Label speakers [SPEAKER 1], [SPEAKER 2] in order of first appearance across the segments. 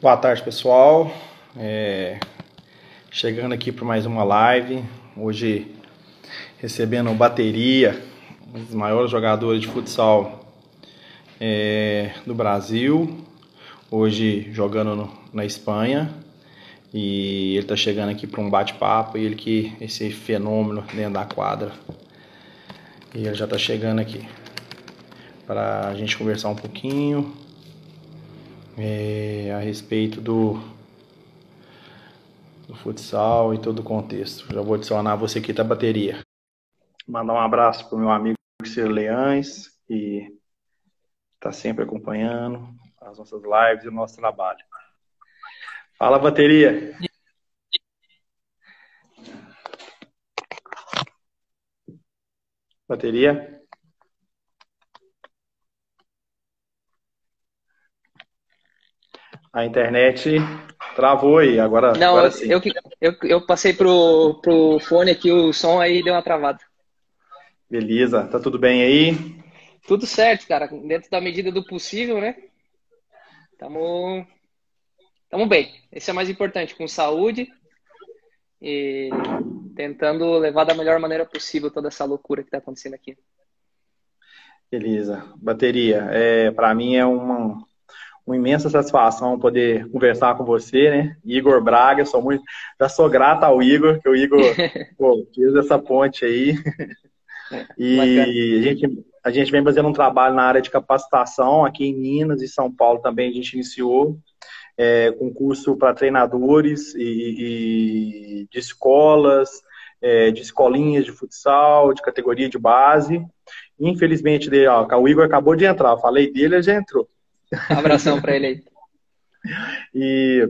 [SPEAKER 1] Boa tarde, pessoal. Chegando aqui para mais uma live. Hoje recebendo Bateria, um dos maiores jogadores de futsal do Brasil. Hoje jogando na Espanha. E ele está chegando aqui para um bate-papo. Esse fenômeno dentro da quadra. E ele já está chegando aqui para a gente conversar um pouquinho a respeito do futsal e todo o contexto. Já vou adicionar você aqui da bateria. Mandar um abraço para o meu amigo Ciro Leães, que está sempre acompanhando as nossas lives e o nosso trabalho. Fala, bateria! Bateria? A internet travou aí, agora,
[SPEAKER 2] Não,
[SPEAKER 1] agora sim.
[SPEAKER 2] eu passei pro fone aqui, o som aí deu uma travada.
[SPEAKER 1] Beleza, tá tudo bem aí?
[SPEAKER 2] Tudo certo, cara, dentro da medida do possível, né? Tamo, tamo bem. Esse é o mais importante, com saúde e tentando levar da melhor maneira possível toda essa loucura que tá acontecendo aqui.
[SPEAKER 1] Beleza, bateria. Para mim é uma imensa satisfação poder conversar com você, né? Igor Braga, já sou grato ao Igor, que o Igor, pô, fez essa ponte aí.
[SPEAKER 2] Bacana.
[SPEAKER 1] E a gente vem fazendo um trabalho na área de capacitação aqui em Minas e São Paulo também a gente iniciou concurso para treinadores e de escolas, de escolinhas de futsal, de categoria de base. Infelizmente, o Igor acabou de entrar, eu falei dele, ele já entrou.
[SPEAKER 2] Abração pra ele aí.
[SPEAKER 1] E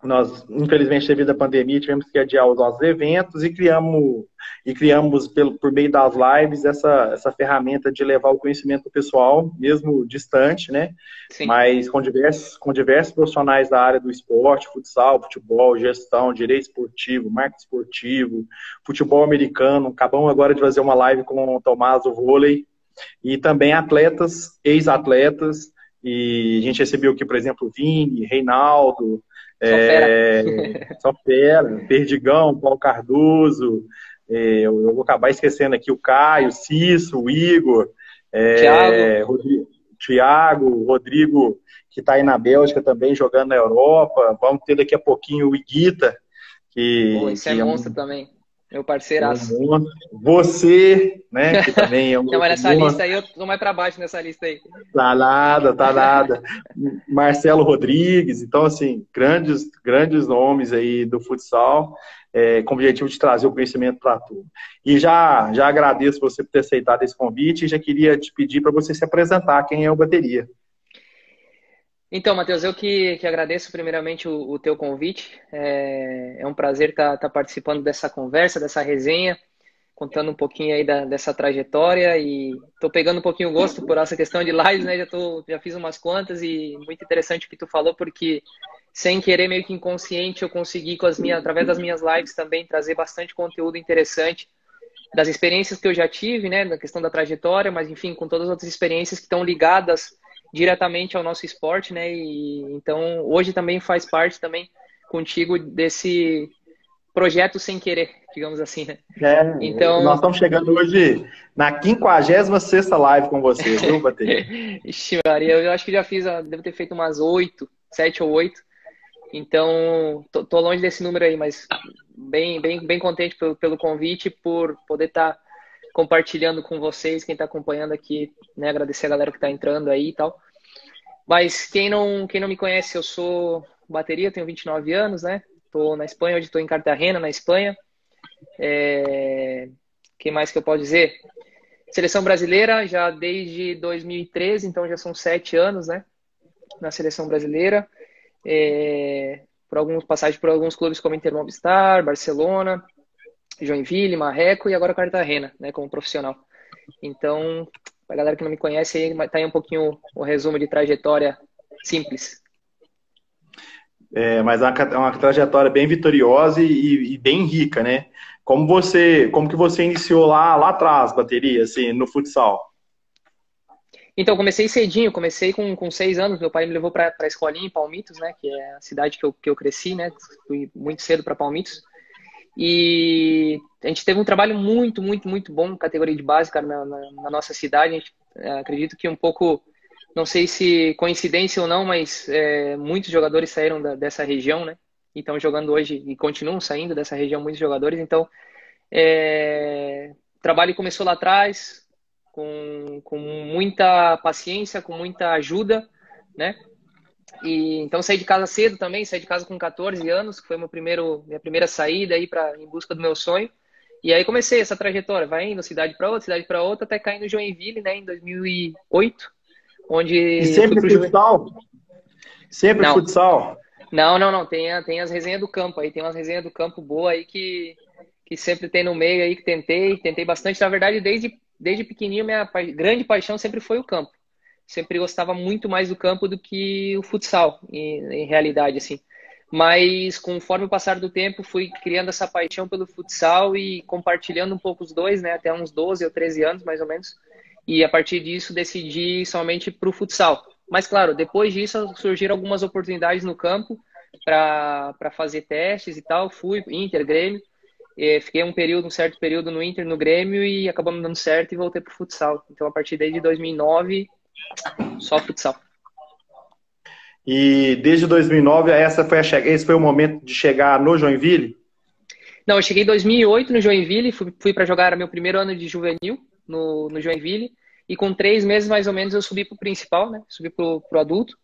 [SPEAKER 1] nós, infelizmente, devido à pandemia, tivemos que adiar os nossos eventos e criamos por meio das lives essa ferramenta de levar o conhecimento do pessoal, mesmo distante, né?
[SPEAKER 2] Sim.
[SPEAKER 1] Mas com diversos profissionais da área do esporte, futsal, futebol, gestão, direito esportivo, marketing esportivo, futebol americano. Acabamos agora de fazer uma live com o Tomás do vôlei e também atletas, ex-atletas. E a gente recebeu aqui, por exemplo, Vini, Reinaldo,
[SPEAKER 2] Só fera.
[SPEAKER 1] é, só fera, Perdigão, Paulo Cardoso, eu vou acabar esquecendo aqui o Caio, Cício, o Igor,
[SPEAKER 2] Thiago,
[SPEAKER 1] Thiago, Rodrigo, que está aí na Bélgica também jogando na Europa. Vamos ter daqui a pouquinho o Iguita,
[SPEAKER 2] pô,
[SPEAKER 1] que,
[SPEAKER 2] esse é
[SPEAKER 1] que é
[SPEAKER 2] monstro também. Meu
[SPEAKER 1] um
[SPEAKER 2] parceiraço.
[SPEAKER 1] monstro. Você, né, que também é um
[SPEAKER 2] Não, mas
[SPEAKER 1] outro
[SPEAKER 2] nessa lista
[SPEAKER 1] monstro.
[SPEAKER 2] aí, eu tô mais pra baixo nessa lista aí.
[SPEAKER 1] Tá nada, tá nada. Marcelo Rodrigues, então, assim, grandes, grandes nomes aí do futsal, com o objetivo de trazer o conhecimento para tudo. E já agradeço você por ter aceitado esse convite e já queria te pedir para você se apresentar, quem é o Bateria.
[SPEAKER 2] Então, Matheus, eu que agradeço primeiramente o teu convite. É um prazer estar participando dessa conversa, dessa resenha, contando um pouquinho aí dessa trajetória e estou pegando um pouquinho o gosto por essa questão de lives, né? Já fiz umas quantas e muito interessante o que tu falou, porque sem querer, meio que inconsciente, eu consegui através das minhas lives também trazer bastante conteúdo interessante das experiências que eu já tive, né, na questão da trajetória, mas enfim, com todas as outras experiências que estão ligadas diretamente ao nosso esporte, né? E então hoje também faz parte também contigo desse projeto sem querer, digamos assim, né?
[SPEAKER 1] Nós
[SPEAKER 2] Então,
[SPEAKER 1] estamos chegando hoje na 56ª live com você, viu, Bateria?
[SPEAKER 2] ixi, Maria, eu acho que já fiz, devo ter feito umas 8, 7 ou 8. Então, tô longe desse número aí, mas bem contente pelo convite, por poder estar compartilhando com vocês, quem está acompanhando aqui, né? Agradecer a galera que está entrando aí e tal. Mas quem não me conhece, eu sou bateria, tenho 29 anos, né? Tô na Espanha, hoje estou em Cartagena, na Espanha. Que mais que eu posso dizer? Seleção brasileira, já desde 2013, então já são 7 anos, né? Na seleção brasileira. Passagem por alguns clubes como Inter Movistar, Barcelona, Joinville, Marreco e agora Cartagena, né, como profissional. Então, a galera que não me conhece aí, tá aí um pouquinho o resumo de trajetória simples.
[SPEAKER 1] Mas é uma trajetória bem vitoriosa e bem rica, né? Como que você iniciou lá atrás, Bateria, assim, no futsal?
[SPEAKER 2] Então, comecei cedinho, comecei com 6 anos. Meu pai me levou para a escolinha em Palmitos, né? Que é a cidade que eu cresci, né? Fui muito cedo para Palmitos. E a gente teve um trabalho muito, muito, muito bom, categoria de base, cara, na nossa cidade. A gente, acredito que um pouco, não sei se coincidência ou não, mas muitos jogadores saíram dessa região, né? E estão jogando hoje e continuam saindo dessa região muitos jogadores. Então, o trabalho começou lá atrás, com muita paciência, com muita ajuda, né? E então saí de casa cedo também, saí de casa com 14 anos, que foi minha primeira saída aí em busca do meu sonho. E aí comecei essa trajetória, vai indo cidade para outra, até cair no Joinville, né, em 2008,
[SPEAKER 1] E
[SPEAKER 2] onde fui
[SPEAKER 1] sempre
[SPEAKER 2] pro Joinville.
[SPEAKER 1] futsal? Sempre
[SPEAKER 2] Não,
[SPEAKER 1] futsal?
[SPEAKER 2] não, tem as resenhas do campo aí, tem umas resenhas do campo boa aí que sempre tem no meio aí que tentei bastante. Na verdade, desde pequenininho, grande paixão sempre foi o campo. Sempre gostava muito mais do campo do que o futsal, em realidade, assim. Mas conforme o passar do tempo, fui criando essa paixão pelo futsal e compartilhando um pouco os dois, né? Até uns 12 ou 13 anos, mais ou menos. E a partir disso, decidi somente para o futsal. Mas, claro, depois disso, surgiram algumas oportunidades no campo para fazer testes e tal. Fui Inter, Grêmio. Fiquei um certo período no Inter, no Grêmio, e acabou me dando certo e voltei para o futsal. Então, a partir de 2009, só futsal.
[SPEAKER 1] E desde 2009, esse foi o momento de chegar no Joinville?
[SPEAKER 2] Não, eu cheguei em 2008 no Joinville, fui para jogar meu primeiro ano de juvenil no Joinville, e com 3 meses mais ou menos eu subi para o principal, né? Subi para o adulto,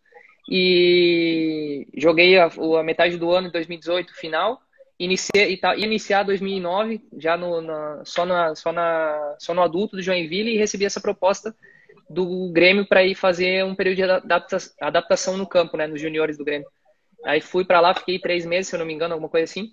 [SPEAKER 2] e joguei a metade do ano de 2018, final, ia iniciar 2009 já só no adulto do Joinville, e recebi essa proposta do Grêmio para ir fazer um período de adaptação no campo, né? Nos juniores do Grêmio. Aí fui para lá, fiquei 3 meses, se eu não me engano, alguma coisa assim,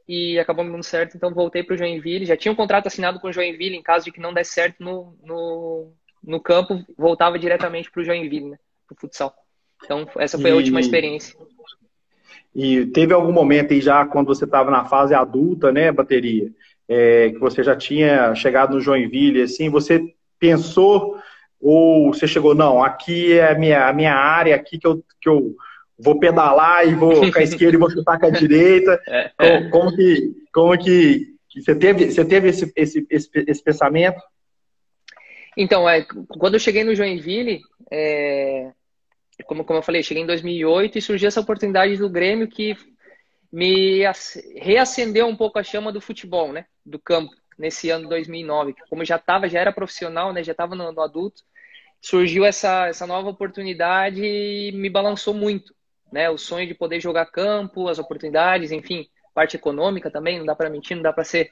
[SPEAKER 2] e acabou me dando certo, então voltei para o Joinville. Já tinha um contrato assinado com o Joinville, em caso de que não desse certo no campo, voltava diretamente para o Joinville, né, para o futsal. Então essa foi a última
[SPEAKER 1] E,
[SPEAKER 2] experiência.
[SPEAKER 1] e teve algum momento aí já, quando você estava na fase adulta, né, bateria, que você já tinha chegado no Joinville, assim, você pensou ou você chegou, não, aqui é a minha área, aqui que eu vou pedalar e vou com a esquerda e vou chutar com a direita?
[SPEAKER 2] É, é.
[SPEAKER 1] Como que você teve esse pensamento?
[SPEAKER 2] Então, quando eu cheguei no Joinville, como eu falei, cheguei em 2008 e surgiu essa oportunidade do Grêmio que reacendeu um pouco a chama do futebol, né? Do campo, nesse ano 2009. Como já era profissional, né? Já estava no adulto, surgiu essa nova oportunidade e me balançou muito, né? O sonho de poder jogar campo, as oportunidades, enfim, parte econômica também, não dá para mentir, não dá para ser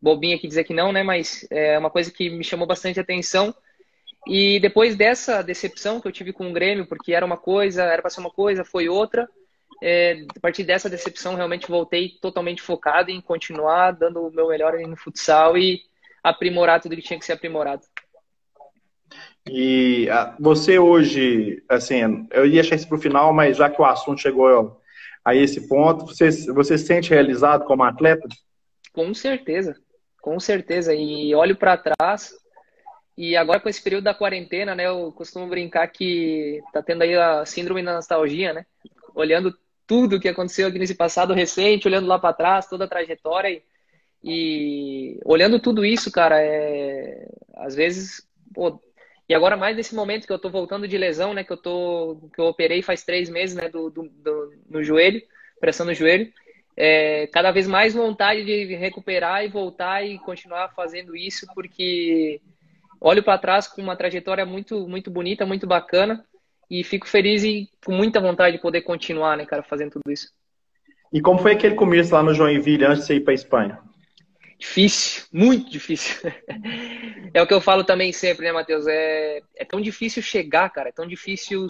[SPEAKER 2] bobinha aqui dizer que não, né? Mas é uma coisa que me chamou bastante atenção. E depois dessa decepção que eu tive com o Grêmio, porque era para ser uma coisa, foi outra. A partir dessa decepção, realmente voltei totalmente focado em continuar dando o meu melhor no futsal e aprimorar tudo que tinha que ser aprimorado.
[SPEAKER 1] E você hoje, assim, eu ia deixar isso para o final, mas já que o assunto chegou a esse ponto, você se sente realizado como atleta?
[SPEAKER 2] Com certeza, com certeza. E olho para trás. E agora com esse período da quarentena, né, eu costumo brincar que tá tendo aí a síndrome da nostalgia, né? Olhando tudo que aconteceu aqui nesse passado recente, olhando lá para trás, toda a trajetória e olhando tudo isso, cara, às vezes, pô, e agora mais nesse momento que eu tô voltando de lesão, né, que eu operei faz 3 meses, né, no joelho, pressão no joelho, cada vez mais vontade de recuperar e voltar e continuar fazendo isso, porque olho para trás com uma trajetória muito, muito bonita, muito bacana, e fico feliz e com muita vontade de poder continuar, né, cara, fazendo tudo isso.
[SPEAKER 1] E como foi aquele começo lá no Joinville antes de você ir para a Espanha?
[SPEAKER 2] Difícil, muito difícil. É o que eu falo também sempre, né, Matheus? É tão difícil chegar, cara, é tão difícil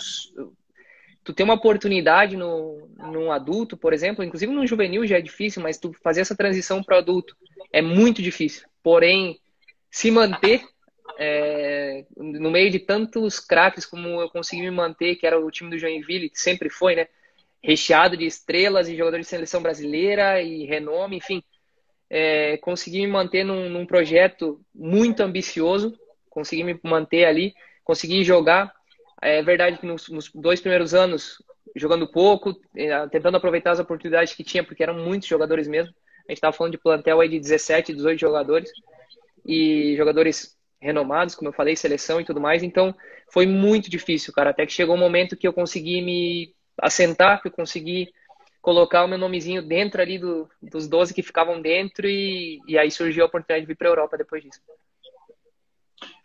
[SPEAKER 2] tu ter uma oportunidade num adulto, por exemplo, inclusive no juvenil já é difícil, mas tu fazer essa transição para o adulto é muito difícil. Porém, se manter no meio de tantos craques como eu consegui me manter, que era o time do Joinville, que sempre foi, né? Recheado de estrelas e jogadores de seleção brasileira e renome, enfim. Consegui me manter num projeto muito ambicioso, consegui me manter ali, consegui jogar. É verdade que nos 2 primeiros anos, jogando pouco, tentando aproveitar as oportunidades que tinha, porque eram muitos jogadores mesmo. A gente estava falando de plantel aí de 17, 18 jogadores, e jogadores renomados, como eu falei, seleção e tudo mais. Então, foi muito difícil, cara. Até que chegou um momento que eu consegui me assentar, que eu consegui colocar o meu nomezinho dentro ali dos 12 que ficavam dentro, e aí surgiu a oportunidade de vir para a Europa depois disso.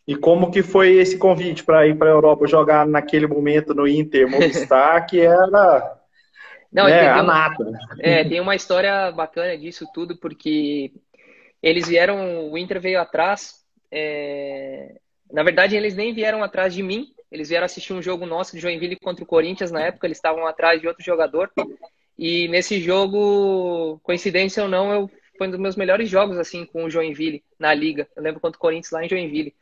[SPEAKER 1] E como que foi esse convite para ir para a Europa jogar naquele momento no Inter Movistar, que era,
[SPEAKER 2] Não,
[SPEAKER 1] né, a nata?
[SPEAKER 2] tem uma história bacana disso tudo, porque eles vieram, o Inter veio atrás, na verdade eles nem vieram atrás de mim, eles vieram assistir um jogo nosso de Joinville contra o Corinthians na época, eles estavam atrás de outro jogador, e nesse jogo, coincidência ou não, foi um dos meus melhores jogos assim com o Joinville na Liga, eu lembro contra o Corinthians lá em Joinville.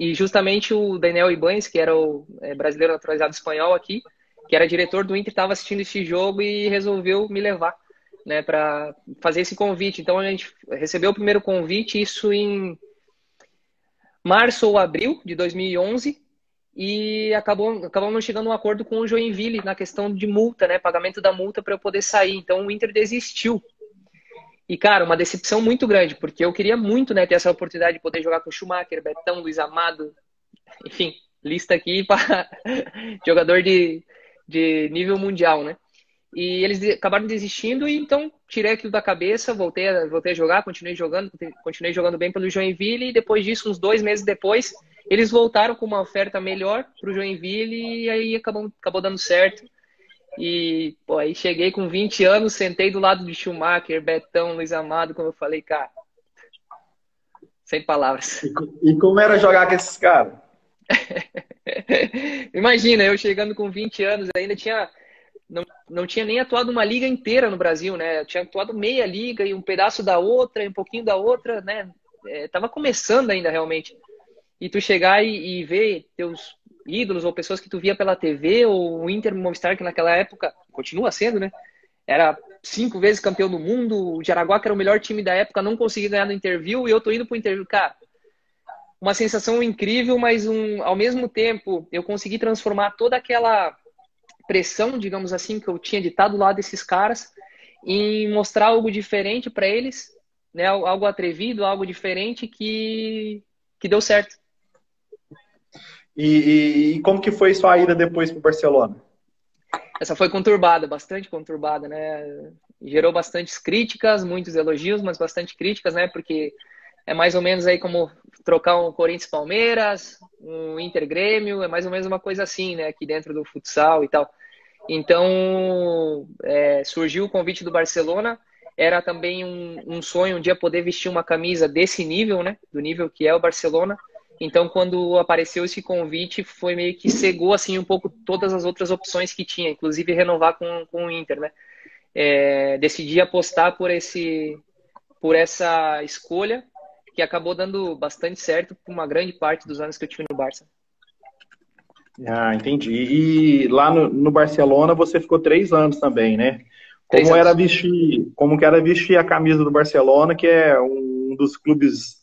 [SPEAKER 2] E justamente o Daniel Ibañez, que era o brasileiro naturalizado espanhol aqui, que era diretor do Inter, estava assistindo esse jogo e resolveu me levar, né, para fazer esse convite. Então a gente recebeu o primeiro convite, isso em março ou abril de 2011, e acabamos chegando a um acordo com o Joinville na questão de multa, né, pagamento da multa para eu poder sair. Então o Inter desistiu. E, cara, uma decepção muito grande, porque eu queria muito, né, ter essa oportunidade de poder jogar com o Schumacher, Betão, Luiz Amado, enfim, lista aqui para jogador de nível mundial, né? E eles acabaram desistindo, e então tirei aquilo da cabeça, voltei a jogar, continuei jogando bem pelo Joinville, e depois disso, uns 2 meses depois, eles voltaram com uma oferta melhor para o Joinville, e aí acabou dando certo. E, pô, aí cheguei com 20 anos, sentei do lado de Schumacher, Betão, Luiz Amado, como eu falei, cara, sem palavras.
[SPEAKER 1] E como era jogar com esses caras?
[SPEAKER 2] Imagina, eu chegando com 20 anos, ainda não tinha nem atuado uma liga inteira no Brasil, né? Eu tinha atuado meia liga e um pedaço da outra, e um pouquinho da outra, né? Tava começando ainda, realmente. E tu chegar e ver teus ídolos ou pessoas que tu via pela TV, ou o Inter Movistar, que naquela época continua sendo, né? Era 5 vezes campeão do mundo, o Jaraguá, que era o melhor time da época, não conseguia ganhar no Interview, e eu tô indo pro Interview. Cara, uma sensação incrível, mas ao mesmo tempo eu consegui transformar toda aquela pressão, digamos assim, que eu tinha de estar do lado desses caras, em mostrar algo diferente para eles, né? Algo atrevido, algo diferente que deu certo.
[SPEAKER 1] E como que foi sua ida depois para o Barcelona?
[SPEAKER 2] Essa foi conturbada, bastante conturbada, né? Gerou bastantes críticas, muitos elogios, mas bastante críticas, né? Porque é mais ou menos aí como trocar um Corinthians-Palmeiras, um Inter-Grêmio, é mais ou menos uma coisa assim, né? Aqui dentro do futsal e tal. Então, surgiu o convite do Barcelona. Era também um sonho um dia poder vestir uma camisa desse nível, né? Do nível que é o Barcelona. Então, quando apareceu esse convite, foi meio que cegou assim um pouco todas as outras opções que tinha, inclusive renovar com o Inter, né? Decidi apostar por essa escolha, que acabou dando bastante certo por uma grande parte dos anos que eu tive no Barça.
[SPEAKER 1] Ah, entendi. E lá no Barcelona você ficou 3 anos também, né? Como que era vestir a camisa do Barcelona, que é um dos clubes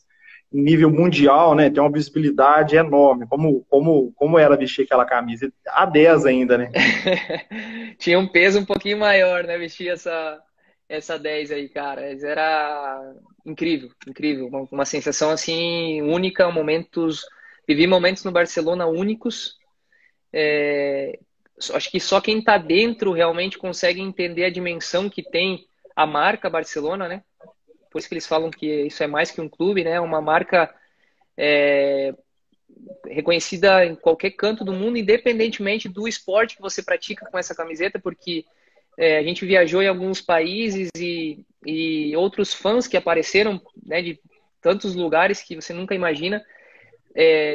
[SPEAKER 1] em nível mundial, né? Tem uma visibilidade enorme. Como era vestir aquela camisa? A 10 ainda, né?
[SPEAKER 2] Tinha um peso um pouquinho maior, né? Vestir essa 10 aí, cara. Mas era incrível, incrível. Uma sensação assim única, vivi momentos no Barcelona únicos. Acho que só quem tá dentro realmente consegue entender a dimensão que tem a marca Barcelona, né? Por isso que eles falam que isso é mais que um clube, né? Uma marca reconhecida em qualquer canto do mundo, independentemente do esporte que você pratica com essa camiseta, porque a gente viajou em alguns países e outros fãs que apareceram, né, de tantos lugares que você nunca imagina,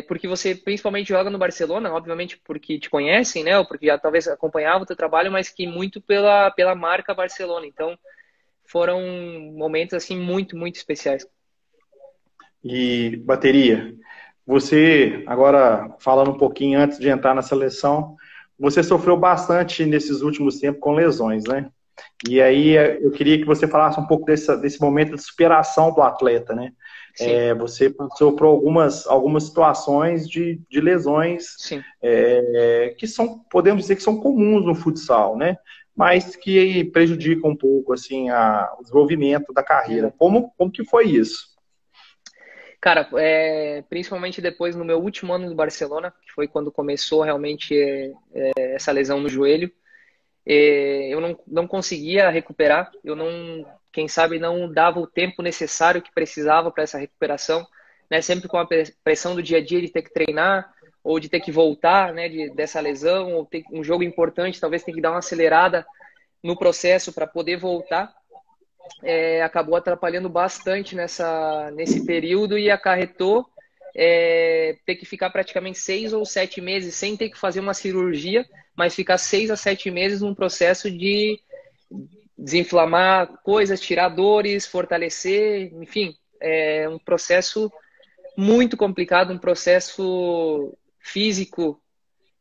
[SPEAKER 2] porque você principalmente joga no Barcelona, obviamente porque te conhecem, né, ou porque já talvez acompanhavam o teu trabalho, mas que muito pela marca Barcelona. Então, foram momentos assim muito, muito especiais.
[SPEAKER 1] E bateria, você, agora falando um pouquinho antes de entrar na seleção, você sofreu bastante nesses últimos tempos com lesões, né? E aí eu queria que você falasse um pouco desse momento de superação do atleta, né?
[SPEAKER 2] Sim,
[SPEAKER 1] Você passou por algumas situações de lesões
[SPEAKER 2] sim.
[SPEAKER 1] que são, podemos dizer que são comuns no futsal, né? Mas que prejudicam um pouco assim o desenvolvimento da carreira.
[SPEAKER 2] Exato.
[SPEAKER 1] Como que foi isso?
[SPEAKER 2] Cara, principalmente depois no meu último ano no Barcelona, que foi quando começou realmente essa lesão no joelho, eu não conseguia recuperar, eu não, quem sabe, não dava o tempo necessário que precisava para essa recuperação, né? Sempre com a pressão do dia a dia de ter que treinar ou de ter que voltar, né, dessa lesão, ou ter um jogo importante, talvez ter que dar uma acelerada no processo para poder voltar. Acabou atrapalhando bastante nesse período e acarretou ter que ficar praticamente 6 ou 7 meses sem ter que fazer uma cirurgia, mas ficar 6 a 7 meses num processo de desinflamar coisas, tirar dores, fortalecer, enfim, é um processo muito complicado, um processo físico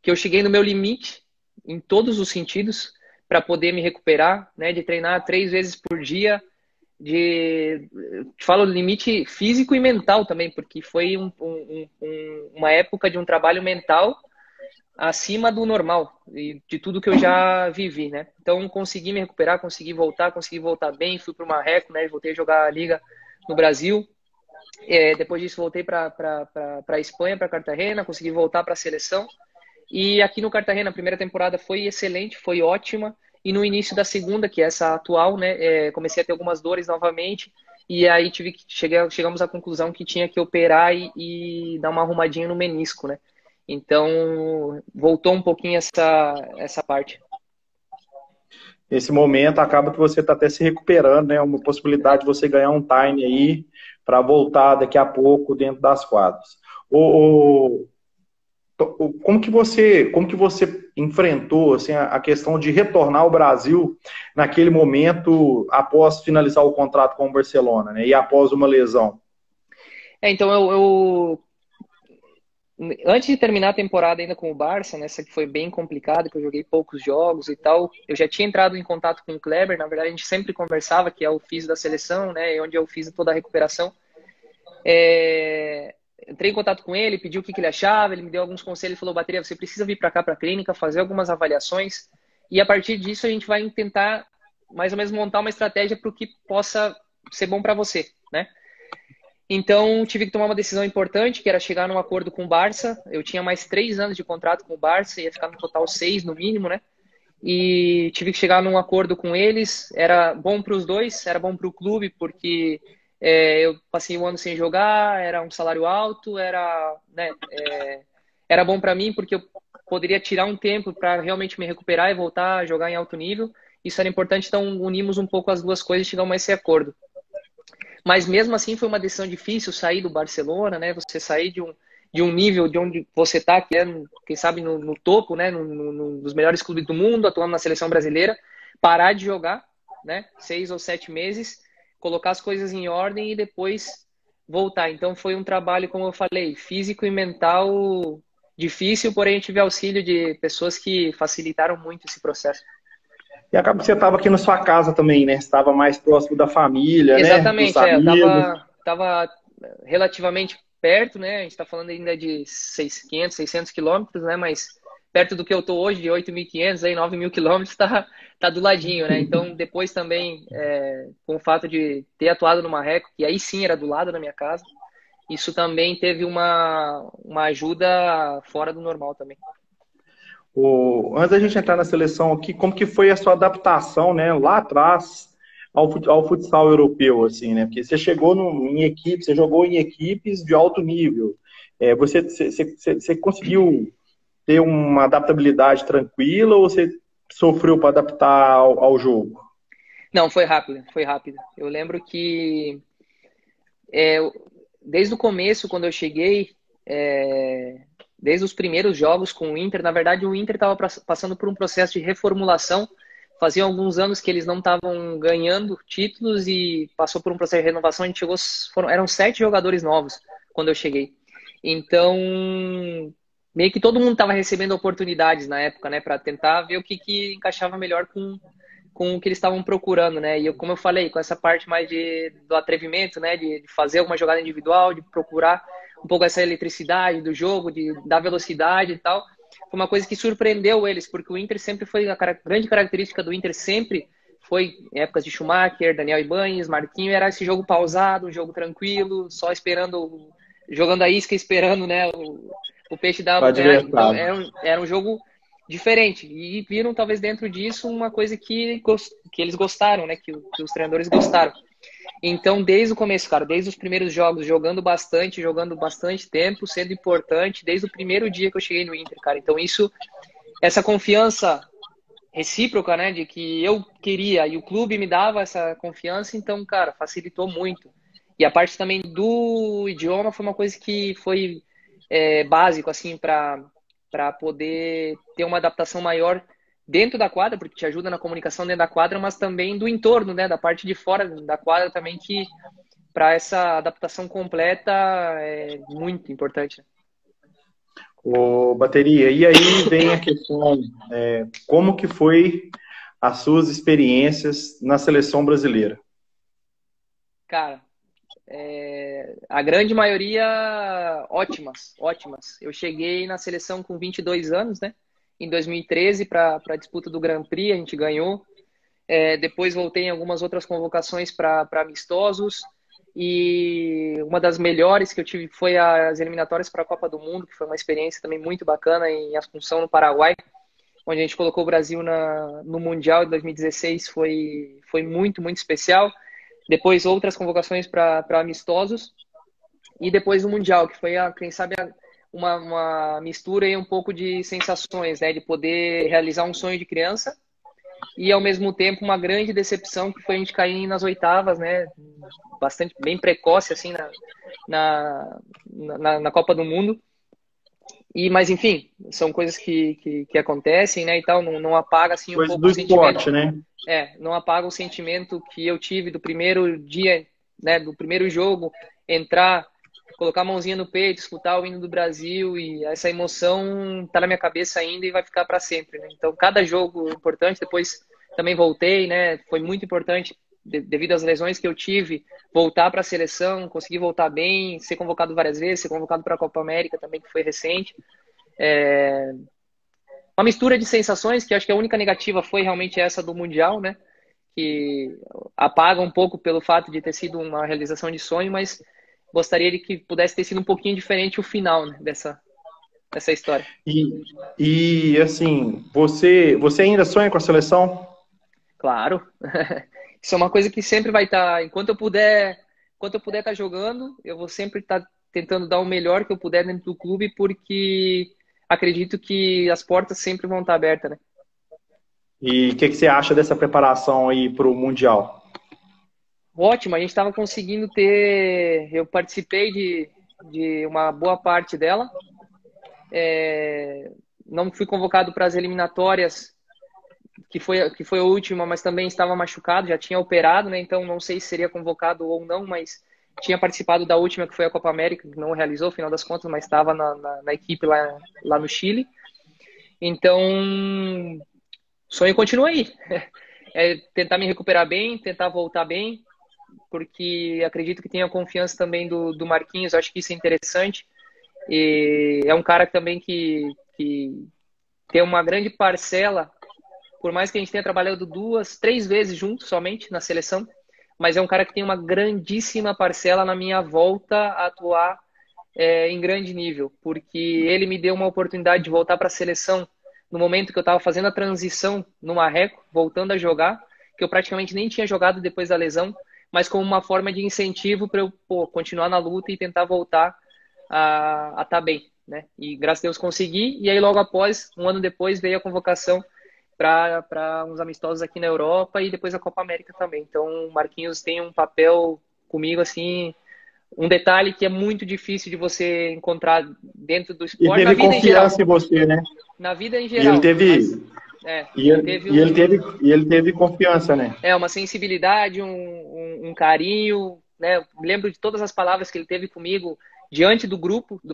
[SPEAKER 2] que eu cheguei no meu limite em todos os sentidos para poder me recuperar, né, de treinar 3 vezes por dia, te falo limite físico e mental também, porque foi uma época de um trabalho mental acima do normal e de tudo que eu já vivi, né? Então consegui me recuperar, consegui voltar bem, fui para o Marreco, né? Voltei a jogar a liga no Brasil. Depois disso voltei para a Espanha, para Cartagena, consegui voltar para a seleção. E aqui no Cartagena, a primeira temporada foi excelente, foi ótima. E no início da segunda, que é essa atual, né, comecei a ter algumas dores novamente. E aí chegamos à conclusão que tinha que operar e dar uma arrumadinha no menisco, né? Então, voltou um pouquinho essa parte.
[SPEAKER 1] Nesse momento, acaba que você está até se recuperando, né? Uma possibilidade de você ganhar um time aí para voltar daqui a pouco dentro das quadras. O, como que você enfrentou assim, a questão de retornar ao Brasil naquele momento após finalizar o contrato com o Barcelona, né? E após uma lesão?
[SPEAKER 2] Então, antes de terminar a temporada ainda com o Barça, nessa que foi bem complicada, que eu joguei poucos jogos e tal, eu já tinha entrado em contato com o Kleber, na verdade a gente sempre conversava, que é o físio da seleção, né, onde eu fiz toda a recuperação. Entrei em contato com ele, pedi o que ele achava, ele me deu alguns conselhos, ele falou, Bateria, você precisa vir para cá para a clínica, fazer algumas avaliações, e a partir disso a gente vai tentar mais ou menos montar uma estratégia para o que possa ser bom para você, né? Então, tive que tomar uma decisão importante, que era chegar num acordo com o Barça. Eu tinha mais 3 anos de contrato com o Barça, ia ficar no total 6 no mínimo, né? E tive que chegar num acordo com eles. Era bom para os dois, era bom para o clube, porque eu passei um ano sem jogar, era um salário alto, né, era bom para mim, porque eu poderia tirar um tempo para realmente me recuperar e voltar a jogar em alto nível. Isso era importante, então unimos um pouco as duas coisas e chegamos a esse acordo. Mas mesmo assim foi uma decisão difícil sair do Barcelona, né? Você sair de um nível de onde você está, que é, quem sabe, no topo, né? Dos melhores clubes do mundo, atuando na seleção brasileira, parar de jogar, né? 6 ou 7 meses, colocar as coisas em ordem e depois voltar. Então foi um trabalho, como eu falei, físico e mental difícil, porém eu tive auxílio de pessoas que facilitaram muito esse processo.
[SPEAKER 1] E acaba que você estava aqui na sua casa também, né? Estava mais próximo da família, né? Dos
[SPEAKER 2] Exatamente, eu
[SPEAKER 1] amigos.
[SPEAKER 2] tava relativamente perto, né? A gente está falando ainda de 500, 600 quilômetros, né? Mas perto do que eu estou hoje, de 8.500, aí 9.000 quilômetros, tá do ladinho, né? Então, depois também, com o fato de ter atuado no Marreco, que aí sim era do lado da minha casa, isso também teve uma ajuda fora do normal também.
[SPEAKER 1] Antes da gente entrar na seleção aqui, como que foi a sua adaptação, né, lá atrás ao futsal europeu, assim, né? Porque você chegou em equipe, você jogou em equipes de alto nível. Você conseguiu ter uma adaptabilidade tranquila ou você sofreu para adaptar ao jogo?
[SPEAKER 2] Não, foi rápido, foi rápido. Eu lembro que é, desde o começo, quando eu cheguei, desde os primeiros jogos com o Inter, na verdade o Inter estava passando por um processo de reformulação. Fazia alguns anos que eles não estavam ganhando títulos e passou por um processo de renovação. A gente chegou, eram 7 jogadores novos quando eu cheguei. Então, meio que todo mundo estava recebendo oportunidades na época, né, para tentar ver o que encaixava melhor com com o que eles estavam procurando, né? E eu, como eu falei, com essa parte mais do atrevimento, né? De fazer alguma jogada individual, de procurar um pouco essa eletricidade do jogo, da velocidade e tal. Foi uma coisa que surpreendeu eles, porque o Inter sempre foi, a grande característica do Inter sempre foi, em épocas de Schumacher, Daniel Ibañez, Marquinhos, era esse jogo pausado, um jogo tranquilo, só esperando, jogando a isca, esperando, né, o peixe dar
[SPEAKER 1] O
[SPEAKER 2] o ganhar. Então
[SPEAKER 1] adversário.
[SPEAKER 2] era um jogo diferente. E viram, talvez, dentro disso, uma coisa que eles gostaram, né, que os treinadores gostaram. Então, desde o começo, cara, desde os primeiros jogos, jogando bastante tempo, sendo importante, desde o primeiro dia que eu cheguei no Inter, cara. Então, essa confiança recíproca, né, de que eu queria e o clube me dava essa confiança, então, cara, facilitou muito. E a parte também do idioma foi uma coisa que foi básico, assim, para poder ter uma adaptação maior dentro da quadra, porque te ajuda na comunicação dentro da quadra, mas também do entorno, né, da parte de fora da quadra também, que para essa adaptação completa é muito importante, né?
[SPEAKER 1] Ô, bateria, e aí vem a questão, como que foi as suas experiências na seleção brasileira?
[SPEAKER 2] Cara, a grande maioria ótimas, ótimas. Eu cheguei na seleção com 22 anos, né? Em 2013 para a disputa do Grand Prix, a gente ganhou. Depois voltei em algumas outras convocações para amistosos. E uma das melhores que eu tive foi as eliminatórias para a Copa do Mundo, que foi uma experiência também muito bacana em Assunção, no Paraguai, onde a gente colocou o Brasil no Mundial de 2016. Foi muito, muito especial. Depois outras convocações para amistosos. E depois o Mundial, que foi, quem sabe, uma mistura e um pouco de sensações, né? De poder realizar um sonho de criança e, ao mesmo tempo, uma grande decepção, que foi a gente cair nas 8º, né? Bastante, bem precoce, assim, na Copa do Mundo. Mas, enfim, são coisas que acontecem, né? E tal, não apaga, assim, um
[SPEAKER 1] Coisa
[SPEAKER 2] pouco
[SPEAKER 1] do
[SPEAKER 2] o sentimento.
[SPEAKER 1] esporte, né?
[SPEAKER 2] Não apaga o sentimento que eu tive do primeiro dia, né? Do primeiro jogo, entrar, colocar a mãozinha no peito, escutar o hino do Brasil, e essa emoção tá na minha cabeça ainda e vai ficar para sempre, né? Então, cada jogo é importante. Depois também voltei, né? Foi muito importante, devido às lesões que eu tive, voltar para a seleção, conseguir voltar bem, ser convocado várias vezes, ser convocado para a Copa América também, que foi recente. Uma mistura de sensações, que acho que a única negativa foi realmente essa do Mundial, né? Que apaga um pouco pelo fato de ter sido uma realização de sonho, mas gostaria de que pudesse ter sido um pouquinho diferente o final, né, dessa história.
[SPEAKER 1] E assim, você ainda sonha com a seleção?
[SPEAKER 2] Claro. Isso é uma coisa que sempre vai estar, enquanto eu puder estar jogando, eu vou sempre estar tentando dar o melhor que eu puder dentro do clube, porque acredito que as portas sempre vão estar abertas, né?
[SPEAKER 1] E o que você acha dessa preparação aí para o Mundial?
[SPEAKER 2] Ótimo, a gente estava conseguindo ter. Eu participei de uma boa parte dela. Não fui convocado para as eliminatórias, que foi a última, mas também estava machucado, já tinha operado, né? Então não sei se seria convocado ou não, mas tinha participado da última, que foi a Copa América, que não realizou, no final das contas, mas estava na equipe lá no Chile. Então, o sonho continua aí. Tentar me recuperar bem, tentar voltar bem, porque acredito que tenha confiança também do Marquinhos. Acho que isso é interessante. E é um cara também que tem uma grande parcela, por mais que a gente tenha trabalhado 2, 3 vezes juntos somente na seleção, mas é um cara que tem uma grandíssima parcela na minha volta a atuar em grande nível, porque ele me deu uma oportunidade de voltar para a seleção no momento que eu estava fazendo a transição no Marreco, voltando a jogar, que eu praticamente nem tinha jogado depois da lesão, mas como uma forma de incentivo para eu continuar na luta e tentar voltar a estar bem, né? E graças a Deus consegui. E aí logo após, um ano depois, veio a convocação para uns amistosos aqui na Europa e depois a Copa América também. Então o Marquinhos tem um papel comigo, assim, um detalhe que é muito difícil de você encontrar dentro do
[SPEAKER 1] E
[SPEAKER 2] esporte, na
[SPEAKER 1] teve
[SPEAKER 2] vida em geral.
[SPEAKER 1] confiança em você, né?
[SPEAKER 2] Na vida em
[SPEAKER 1] E ele
[SPEAKER 2] geral.
[SPEAKER 1] teve,
[SPEAKER 2] Mas,
[SPEAKER 1] e ele teve confiança, né?
[SPEAKER 2] uma sensibilidade, um carinho, né? Eu lembro de todas as palavras que ele teve comigo diante do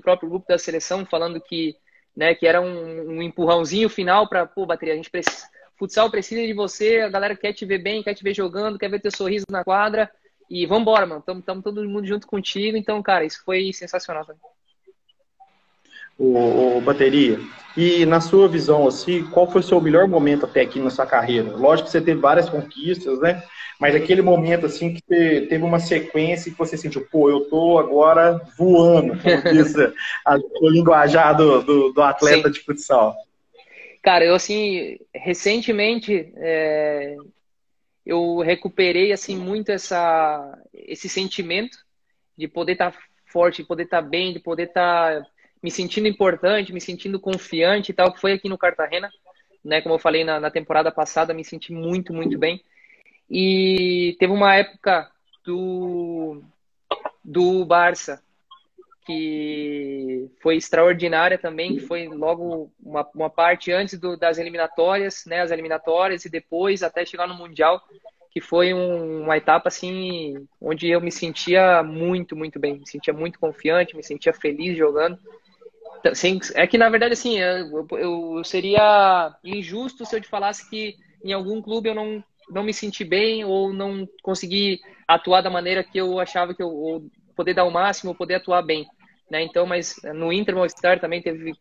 [SPEAKER 2] próprio grupo da seleção, falando que, né, que era um empurrãozinho final para, bateria, a gente precisa. futsal precisa de você, a galera quer te ver bem, quer te ver jogando, quer ver teu sorriso na quadra. E vambora, mano. Tamo todo mundo junto contigo. Então, cara, isso foi sensacional também.
[SPEAKER 1] O bateria. E na sua visão, assim, qual foi o seu melhor momento até aqui na sua carreira? Lógico que você teve várias conquistas, né? Mas aquele momento, assim, que você teve uma sequência que você sentiu, pô, eu tô agora voando, como diz o linguajar do atleta
[SPEAKER 2] Sim.
[SPEAKER 1] de futsal.
[SPEAKER 2] Cara, eu, assim, recentemente, eu recuperei, assim, muito esse sentimento de poder estar forte, de poder estar bem, de poder estar me sentindo importante, me sentindo confiante e tal, que foi aqui no Cartagena, né? Como eu falei na temporada passada, me senti muito, muito bem. E teve uma época do Barça que foi extraordinária também, que foi logo uma parte antes das eliminatórias, né? As eliminatórias e depois até chegar no Mundial, que foi uma etapa assim onde eu me sentia muito, muito bem, me sentia muito confiante, me sentia feliz jogando. Assim, é que na verdade assim, eu seria injusto se eu te falasse que em algum clube eu não me senti bem ou não consegui atuar da maneira que eu achava que eu ou poder dar o máximo, ou poder atuar bem, né? Então, mas no Inter Movistar também teve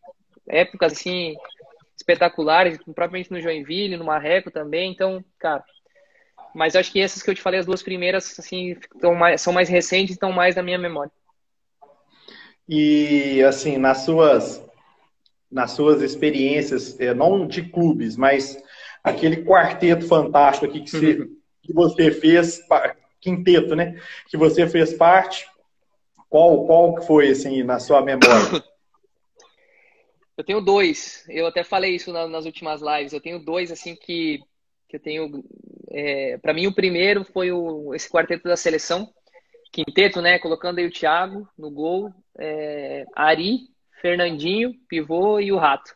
[SPEAKER 2] épocas assim espetaculares, propriamente no Joinville, no Marreco também. Então, cara, mas acho que essas que eu te falei, as duas primeiras, assim, são mais recentes e estão mais na minha memória.
[SPEAKER 1] E, assim, nas suas experiências, não de clubes, mas aquele quarteto fantástico aqui que você fez, quinteto, né? Que você fez parte, qual que foi, assim, na sua memória?
[SPEAKER 2] Eu tenho dois, eu até falei isso nas últimas lives, eu tenho dois, assim, que eu tenho... para mim, o primeiro foi esse quarteto da seleção, quinteto, né? Colocando aí o Thiago no gol, Ari, Fernandinho, pivô e o Rato.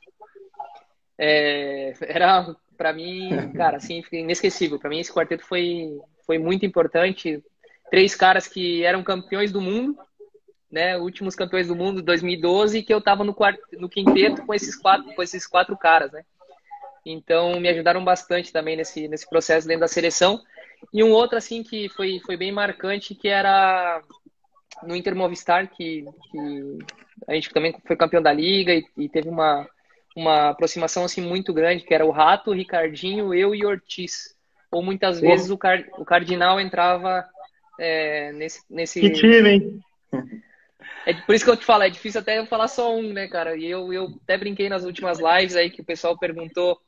[SPEAKER 2] Era, para mim, cara, assim, inesquecível. Para mim, esse quarteto foi muito importante. Três caras que eram campeões do mundo, né? Últimos campeões do mundo, 2012, que eu tava no quinteto com esses quatro caras, né? Então, me ajudaram bastante também nesse processo dentro da seleção. E um outro, assim, que foi bem marcante, que era no Inter Movistar, que a gente também foi campeão da Liga e teve uma aproximação assim muito grande, que era o Rato, o Ricardinho, eu e Ortiz. Ou muitas vezes
[SPEAKER 1] Pô,
[SPEAKER 2] o Cardinal entrava
[SPEAKER 1] que
[SPEAKER 2] nesse.
[SPEAKER 1] time, hein?
[SPEAKER 2] É por isso que eu te falo, é difícil até eu falar só um, né, cara? E eu até brinquei nas últimas lives aí que o pessoal perguntou.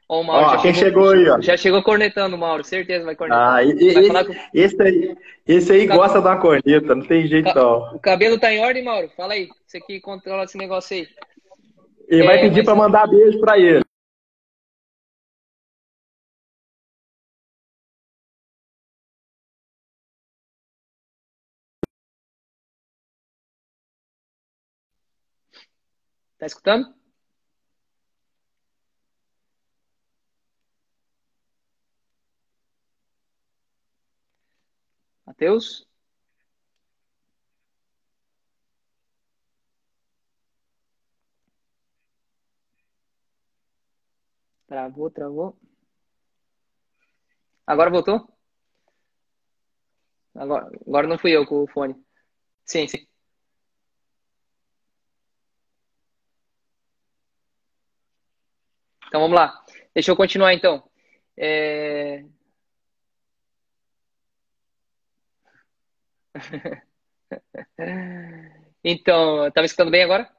[SPEAKER 2] Ó, o Mauro
[SPEAKER 1] Ó, quem chegou aí, ó?
[SPEAKER 2] já chegou cornetando, o Mauro, certeza vai cornetar.
[SPEAKER 1] Ah,
[SPEAKER 2] Vai falar que
[SPEAKER 1] esse aí gosta da corneta, não tem jeito não.
[SPEAKER 2] o cabelo tá em ordem, Mauro? Fala aí, você que controla esse negócio aí.
[SPEAKER 1] Ele vai pedir
[SPEAKER 2] Mas
[SPEAKER 1] para mandar beijo para ele.
[SPEAKER 2] tá escutando? Matheus? Travou, travou. Agora voltou? Agora não fui eu com o fone. Sim, sim. Então vamos lá. Deixa eu continuar então. É, Então, tá me escutando bem agora?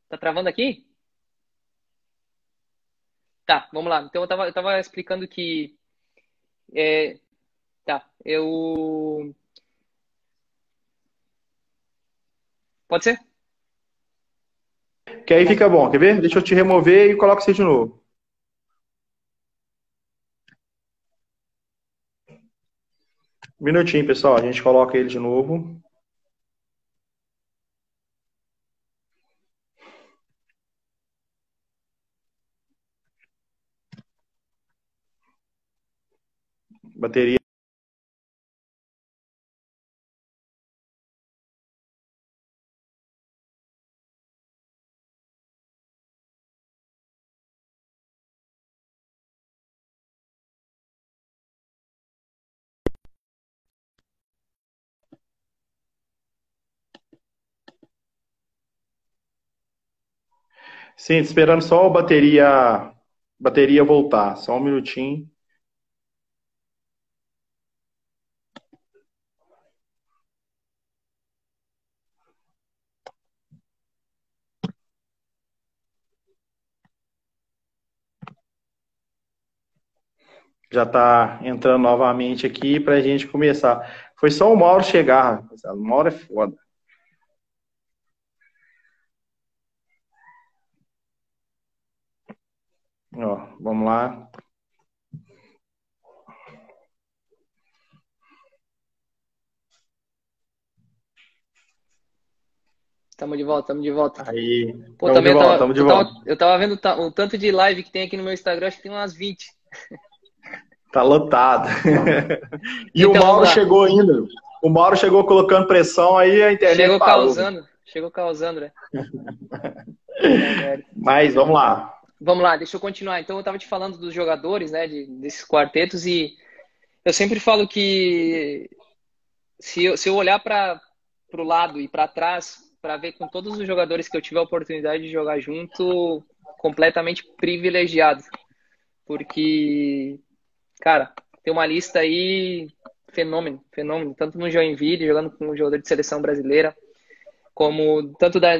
[SPEAKER 2] Tá travando aqui? Tá, vamos lá. Então eu tava explicando que. é, Tá, eu. Pode ser?
[SPEAKER 1] Que aí fica bom, quer ver? Deixa eu te remover e coloco você de novo. Um minutinho, pessoal, a gente coloca ele de novo. Bateria. Sim, esperando só a bateria voltar. Só um minutinho. Já está entrando novamente aqui para a gente começar. Foi só o Mauro chegar, rapaziada. O Mauro é foda. Ó, vamos lá.
[SPEAKER 2] Tamo de volta, tamo de volta.
[SPEAKER 1] Aí,
[SPEAKER 2] Pô,
[SPEAKER 1] estamos de
[SPEAKER 2] também
[SPEAKER 1] volta, estamos de volta.
[SPEAKER 2] eu tava vendo o tanto de live que tem aqui no meu Instagram, acho que tem umas 20.
[SPEAKER 1] Tá lotado. E o
[SPEAKER 2] Então, vamos
[SPEAKER 1] Mauro
[SPEAKER 2] lá.
[SPEAKER 1] chegou ainda. O Mauro chegou colocando pressão, aí a internet parou.
[SPEAKER 2] Chegou causando, né? Puta merda.
[SPEAKER 1] Mas vamos lá.
[SPEAKER 2] Vamos lá, deixa eu continuar. Então, eu tava te falando dos jogadores, né, desses quartetos, e eu sempre falo que se eu olhar para o lado e para trás, para ver com todos os jogadores que eu tive a oportunidade de jogar junto, completamente privilegiado. Porque, cara, tem uma lista aí fenômeno, fenômeno, tanto no Joinville, jogando com um jogador de seleção brasileira, como tanto da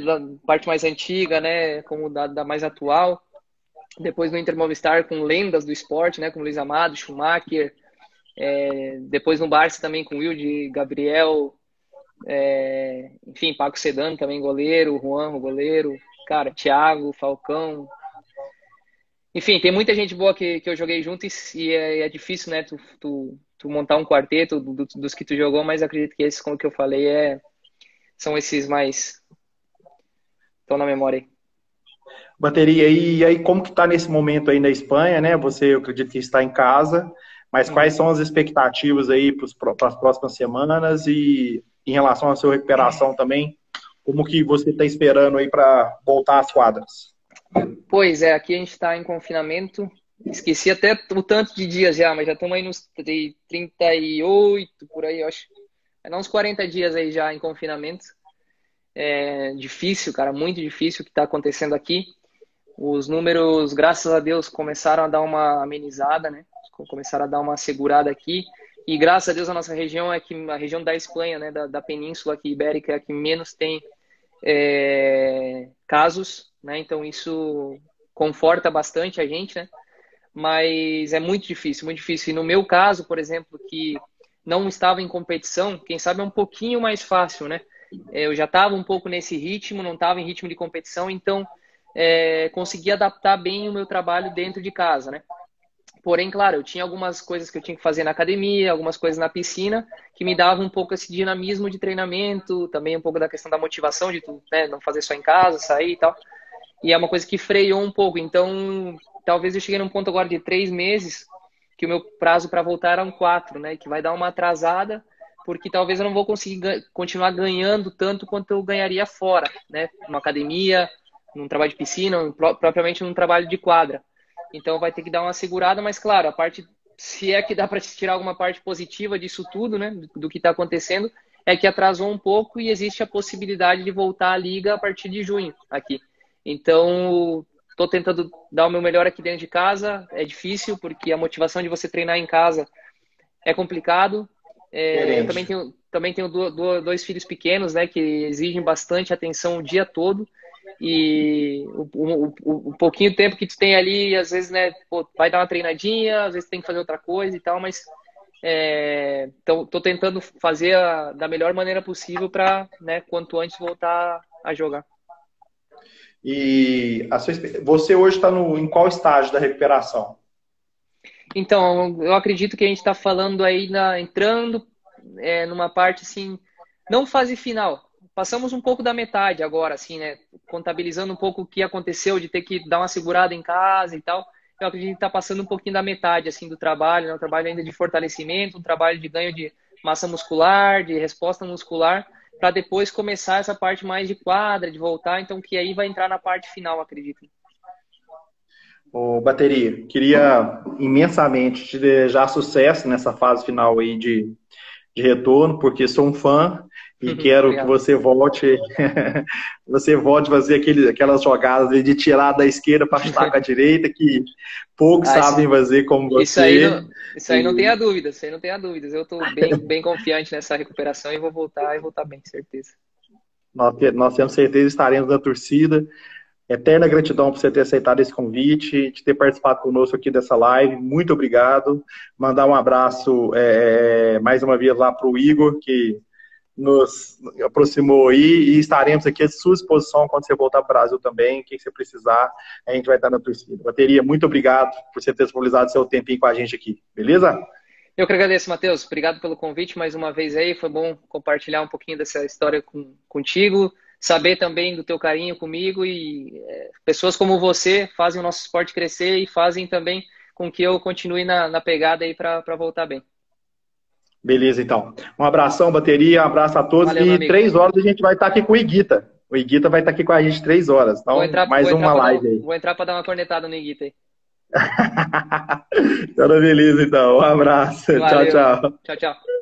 [SPEAKER 2] parte mais antiga, né, como da mais atual. Depois no Inter Movistar com lendas do esporte, né, com Luiz Amado, Schumacher. Depois no Barça também com Wilde, Gabriel, enfim, Paco Sedano também goleiro, Juan, o goleiro, cara, Thiago, Falcão. Enfim, tem muita gente boa que eu joguei junto e é difícil, né, tu montar um quarteto dos que tu jogou, mas acredito que esses, como que eu falei, são esses mais estão na memória aí.
[SPEAKER 1] Bateria, e aí como que tá nesse momento aí na Espanha, né? Você, eu acredito que está em casa, mas quais
[SPEAKER 2] Uhum.
[SPEAKER 1] são as expectativas aí para as próximas semanas e em relação à sua recuperação também, como que você está esperando aí para voltar às quadras?
[SPEAKER 2] Pois é, aqui a gente está em confinamento. Esqueci até o tanto de dias já, mas já estamos aí nos 38, por aí, eu acho. Vai dar uns 40 dias aí já em confinamento. É difícil, cara, muito difícil o que está acontecendo aqui. Os números, graças a Deus, começaram a dar uma amenizada, né? Começaram a dar uma segurada aqui. E graças a Deus a nossa região é que a região da Espanha, né, da península aqui ibérica, é a que menos tem casos, né? Então isso conforta bastante a gente, né? Mas é muito difícil, muito difícil. E no meu caso, por exemplo, que não estava em competição, quem sabe é um pouquinho mais fácil, né? Eu já estava um pouco nesse ritmo, não estava em ritmo de competição, então consegui adaptar bem o meu trabalho dentro de casa, né? Porém, claro, eu tinha algumas coisas que eu tinha que fazer na academia, algumas coisas na piscina, que me davam um pouco esse dinamismo de treinamento, também um pouco da questão da motivação de tu, né, não fazer só em casa, sair e tal. E é uma coisa que freou um pouco. Então, talvez eu cheguei num ponto agora de 3 meses, que o meu prazo para voltar eram 4, né? Que vai dar uma atrasada, porque talvez eu não vou conseguir continuar ganhando tanto quanto eu ganharia fora, né? Numa academia, num trabalho de piscina, propriamente num trabalho de quadra. Então vai ter que dar uma segurada, mas claro, a parte, se é que dá para tirar alguma parte positiva disso tudo, né? Do que está acontecendo, é que atrasou um pouco e existe a possibilidade de voltar à liga a partir de junho aqui. Então, estou tentando dar o meu melhor aqui dentro de casa. É difícil, porque a motivação de você treinar em casa é complicado. Eu
[SPEAKER 1] Diferente.
[SPEAKER 2] também tenho dois filhos pequenos, né, que exigem bastante atenção o dia todo. E o pouquinho tempo que tu tem ali, às vezes, né, pô, vai dar uma treinadinha, às vezes tem que fazer outra coisa e tal, mas tô tentando fazer da melhor maneira possível para, né, quanto antes voltar a jogar.
[SPEAKER 1] E você hoje está em qual estágio da recuperação?
[SPEAKER 2] Então, eu acredito que a gente está falando aí, entrando numa parte assim, não fase final. Passamos um pouco da metade agora, assim, né? Contabilizando um pouco o que aconteceu de ter que dar uma segurada em casa e tal. Eu acredito que está passando um pouquinho da metade, assim, do trabalho, né? Um trabalho ainda de fortalecimento, um trabalho de ganho de massa muscular, de resposta muscular, para depois começar essa parte mais de quadra, de voltar. Então, que aí vai entrar na parte final, acredito.
[SPEAKER 1] Ô, Bateria, queria imensamente te desejar sucesso nessa fase final aí de retorno, porque sou um fã E quero que
[SPEAKER 2] Obrigado.
[SPEAKER 1] você volte, você volte a fazer aquelas jogadas de tirar da esquerda para chutar com a direita, que poucos
[SPEAKER 2] Ah,
[SPEAKER 1] sabem fazer como você.
[SPEAKER 2] isso aí não tenha dúvida, isso aí não tenha dúvidas. Eu estou bem confiante nessa recuperação e vou voltar bem, certeza.
[SPEAKER 1] Nós temos certeza, estaremos na torcida. Eterna gratidão por você ter aceitado esse convite, de ter participado conosco aqui dessa live. Muito obrigado. Mandar um abraço mais uma vez lá para o Igor, que nos aproximou aí, e estaremos aqui à sua disposição quando você voltar para o Brasil também. O que você precisar, a gente vai estar na torcida. Bateria, muito obrigado por você ter disponibilizado seu tempinho com a gente aqui. Beleza?
[SPEAKER 2] Eu que agradeço, Matheus. Obrigado pelo convite mais uma vez aí. Foi bom compartilhar um pouquinho dessa história contigo, saber também do teu carinho comigo e pessoas como você fazem o nosso esporte crescer e fazem também com que eu continue na pegada aí para voltar bem.
[SPEAKER 1] Beleza, então. Um abração, bateria, um abraço a todos.
[SPEAKER 2] Valeu, meu
[SPEAKER 1] E
[SPEAKER 2] amigo.
[SPEAKER 1] 3 horas a gente vai estar aqui com o Iguita. O Iguita vai estar aqui com a gente 3 horas. Então, mais uma live aí.
[SPEAKER 2] Vou entrar para dar uma cornetada no Iguita aí.
[SPEAKER 1] Então, beleza, então. Um abraço. Tchau,
[SPEAKER 2] Valeu.
[SPEAKER 1] tchau.
[SPEAKER 2] Tchau, tchau.